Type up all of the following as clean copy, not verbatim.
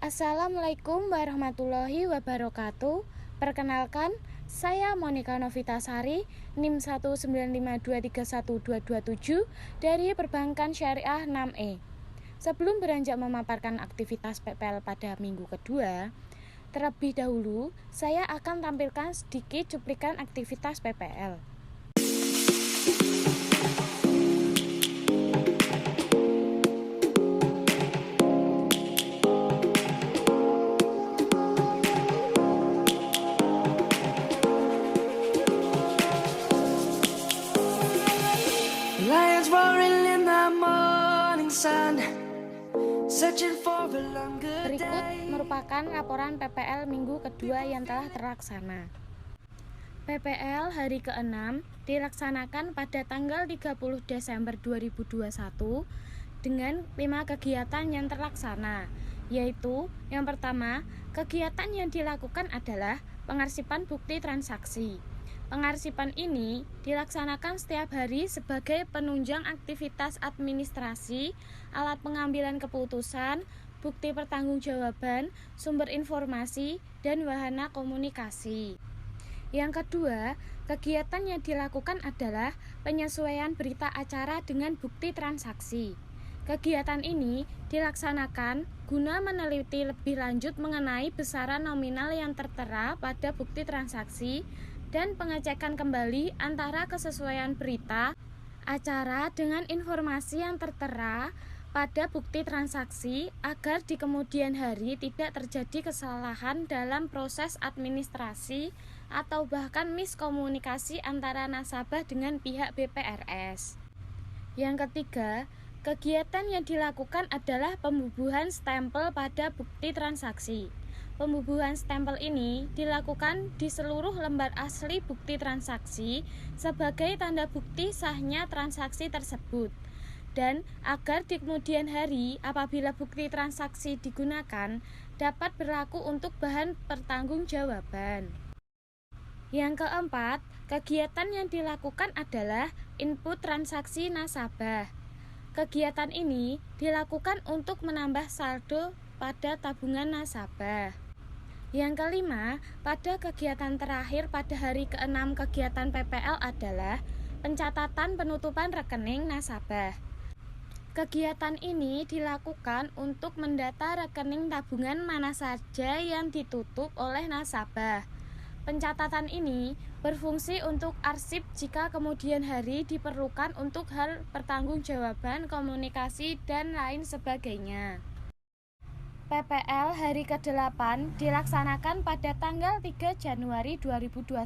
Assalamualaikum warahmatullahi wabarakatuh. Perkenalkan, saya Monika Novitasari, NIM 195231227 dari Perbankan Syariah 6E. Sebelum beranjak memaparkan aktivitas PPL pada minggu kedua, terlebih dahulu saya akan tampilkan sedikit cuplikan aktivitas PPL. Lions roaring in the morning sun, searching for a longer Berikut day. merupakan laporan PPL minggu kedua yang telah terlaksana. PPL hari ke-6 dilaksanakan pada tanggal 30 Desember 2021 dengan 5 kegiatan yang terlaksana, yaitu yang pertama, kegiatan yang dilakukan adalah pengarsipan bukti transaksi. Pengarsipan ini dilaksanakan setiap hari sebagai penunjang aktivitas administrasi, alat pengambilan keputusan, bukti pertanggungjawaban, sumber informasi, dan wahana komunikasi. Yang kedua, kegiatan yang dilakukan adalah penyesuaian berita acara dengan bukti transaksi. Kegiatan ini dilaksanakan guna meneliti lebih lanjut mengenai besaran nominal yang tertera pada bukti transaksi dan pengecekan kembali antara kesesuaian berita acara dengan informasi yang tertera pada bukti transaksi agar di kemudian hari tidak terjadi kesalahan dalam proses administrasi atau bahkan miskomunikasi antara nasabah dengan pihak BPRS. Yang ketiga, kegiatan yang dilakukan adalah pembubuhan stempel pada bukti transaksi. Pembubuhan stempel ini dilakukan di seluruh lembar asli bukti transaksi sebagai tanda bukti sahnya transaksi tersebut. Dan agar di kemudian hari apabila bukti transaksi digunakan dapat berlaku untuk bahan pertanggungjawaban. Yang keempat, kegiatan yang dilakukan adalah input transaksi nasabah. Kegiatan ini dilakukan untuk menambah saldo pada tabungan nasabah. Yang kelima, pada kegiatan terakhir pada hari ke-6 kegiatan PPL adalah pencatatan penutupan rekening nasabah. Kegiatan ini dilakukan untuk mendata rekening tabungan mana saja yang ditutup oleh nasabah. Pencatatan ini berfungsi untuk arsip jika kemudian hari diperlukan untuk hal pertanggungjawaban, komunikasi, dan lain sebagainya. PPL hari ke-8 dilaksanakan pada tanggal 3 Januari 2021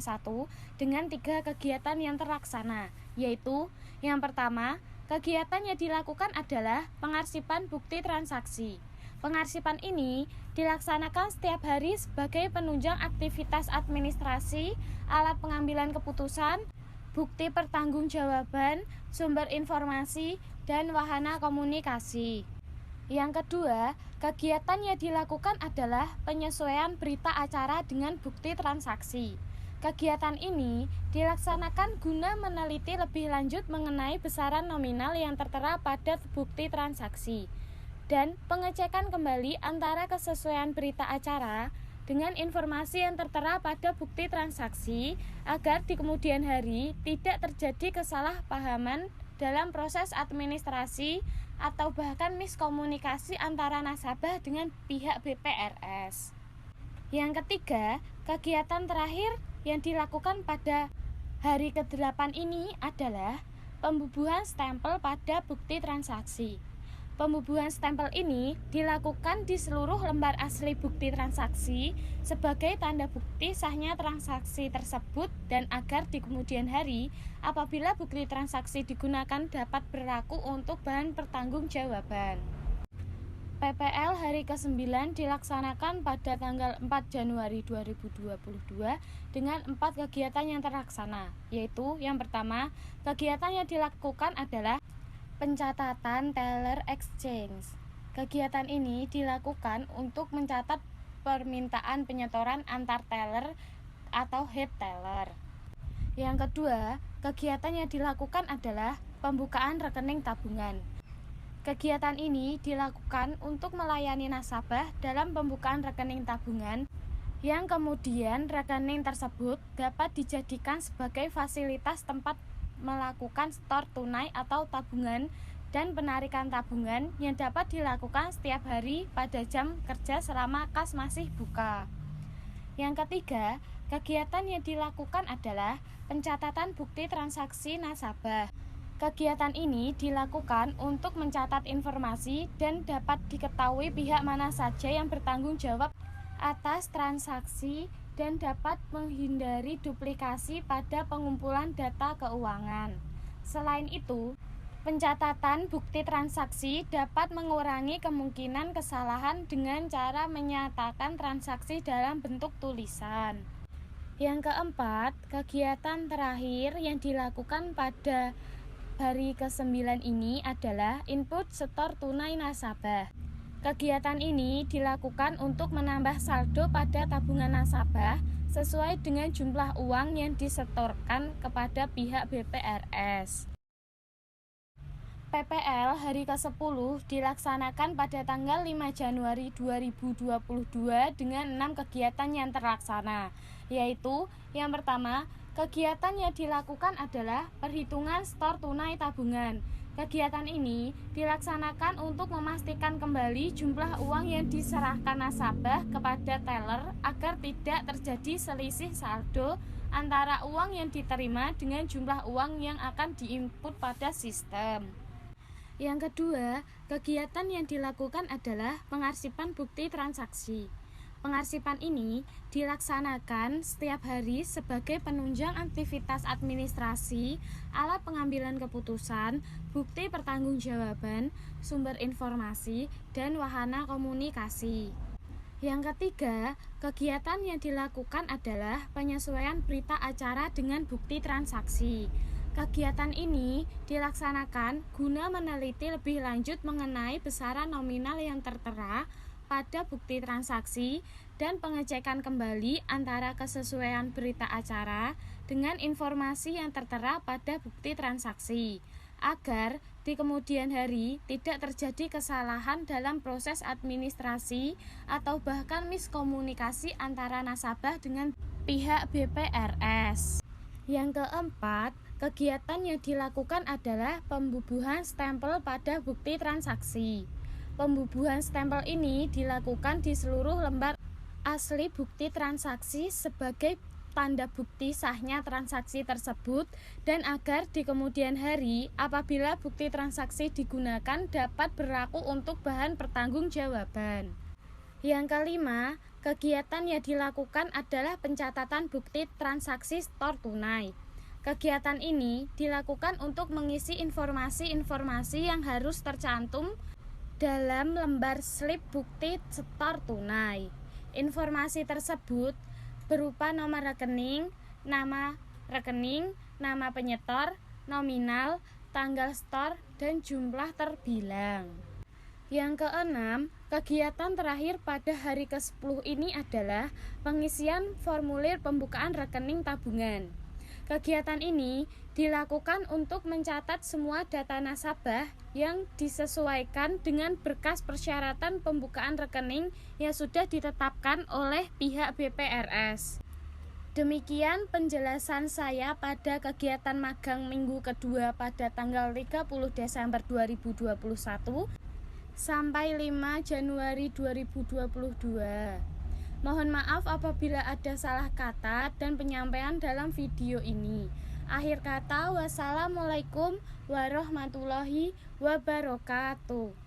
dengan 3 kegiatan yang terlaksana, yaitu yang pertama, kegiatan yang dilakukan adalah pengarsipan bukti transaksi. Pengarsipan ini dilaksanakan setiap hari sebagai penunjang aktivitas administrasi, alat pengambilan keputusan, bukti pertanggungjawaban, sumber informasi, dan wahana komunikasi. Yang kedua, kegiatan yang dilakukan adalah penyesuaian berita acara dengan bukti transaksi. Kegiatan ini dilaksanakan guna meneliti lebih lanjut mengenai besaran nominal yang tertera pada bukti transaksi dan pengecekan kembali antara kesesuaian berita acara dengan informasi yang tertera pada bukti transaksi agar di kemudian hari tidak terjadi kesalahpahaman dalam proses administrasi atau bahkan miskomunikasi antara nasabah dengan pihak BPRS. Yang ketiga, kegiatan terakhir yang dilakukan pada hari ke-8 ini adalah pembubuhan stempel pada bukti transaksi. Pembubuhan stempel ini dilakukan di seluruh lembar asli bukti transaksi sebagai tanda bukti sahnya transaksi tersebut dan agar di kemudian hari apabila bukti transaksi digunakan dapat berlaku untuk bahan pertanggungjawaban. PPL hari ke-9 dilaksanakan pada tanggal 4 Januari 2022 dengan 4 kegiatan yang terlaksana, yaitu yang pertama, kegiatan yang dilakukan adalah pencatatan teller exchange. Kegiatan ini dilakukan untuk mencatat permintaan penyetoran antar teller atau head teller. Yang kedua, kegiatan yang dilakukan adalah pembukaan rekening tabungan. Kegiatan ini dilakukan untuk melayani nasabah dalam pembukaan rekening tabungan yang kemudian rekening tersebut dapat dijadikan sebagai fasilitas tempat melakukan setor tunai atau tabungan dan penarikan tabungan yang dapat dilakukan setiap hari pada jam kerja selama kas masih buka. Yang ketiga, kegiatan yang dilakukan adalah pencatatan bukti transaksi nasabah. Kegiatan ini dilakukan untuk mencatat informasi dan dapat diketahui pihak mana saja yang bertanggung jawab atas transaksi dan dapat menghindari duplikasi pada pengumpulan data keuangan. Selain itu, pencatatan bukti transaksi dapat mengurangi kemungkinan kesalahan dengan cara menyatakan transaksi dalam bentuk tulisan. Yang keempat, kegiatan terakhir yang dilakukan pada hari ke-9 ini adalah input setor tunai nasabah. Kegiatan ini dilakukan untuk menambah saldo pada tabungan nasabah sesuai dengan jumlah uang yang disetorkan kepada pihak BPRS. PPL hari ke-10 dilaksanakan pada tanggal 5 Januari 2022 dengan 6 kegiatan yang terlaksana, yaitu yang pertama, kegiatan yang dilakukan adalah perhitungan setor tunai tabungan. Kegiatan ini dilaksanakan untuk memastikan kembali jumlah uang yang diserahkan nasabah kepada teller agar tidak terjadi selisih saldo antara uang yang diterima dengan jumlah uang yang akan diinput pada sistem. Yang kedua, kegiatan yang dilakukan adalah pengarsipan bukti transaksi. Pengarsipan ini dilaksanakan setiap hari sebagai penunjang aktivitas administrasi, alat pengambilan keputusan, bukti pertanggungjawaban, sumber informasi, dan wahana komunikasi. Yang ketiga, kegiatan yang dilakukan adalah penyesuaian berita acara dengan bukti transaksi. Kegiatan ini dilaksanakan guna meneliti lebih lanjut mengenai besaran nominal yang tertera pada bukti transaksi dan pengecekan kembali antara kesesuaian berita acara dengan informasi yang tertera pada bukti transaksi agar di kemudian hari tidak terjadi kesalahan dalam proses administrasi atau bahkan miskomunikasi antara nasabah dengan pihak BPRS. Yang keempat, kegiatan yang dilakukan adalah pembubuhan stempel pada bukti transaksi. Pembubuhan stempel ini dilakukan di seluruh lembar asli bukti transaksi sebagai tanda bukti sahnya transaksi tersebut dan agar di kemudian hari apabila bukti transaksi digunakan dapat berlaku untuk bahan pertanggungjawaban. Yang kelima, kegiatan yang dilakukan adalah pencatatan bukti transaksi setor tunai. Kegiatan ini dilakukan untuk mengisi informasi-informasi yang harus tercantum dalam lembar slip bukti setor tunai. Informasi tersebut berupa nomor rekening, nama penyetor, nominal, tanggal setor, dan jumlah terbilang. Yang keenam, kegiatan terakhir pada hari ke-10 ini adalah pengisian formulir pembukaan rekening tabungan. Kegiatan ini dilakukan untuk mencatat semua data nasabah yang disesuaikan dengan berkas persyaratan pembukaan rekening yang sudah ditetapkan oleh pihak BPRS. Demikian penjelasan saya pada kegiatan magang minggu kedua pada tanggal 30 Desember 2021 sampai 5 Januari 2022. Mohon maaf apabila ada salah kata dan penyampaian dalam video ini. Akhir kata, wassalamualaikum warahmatullahi wabarakatuh.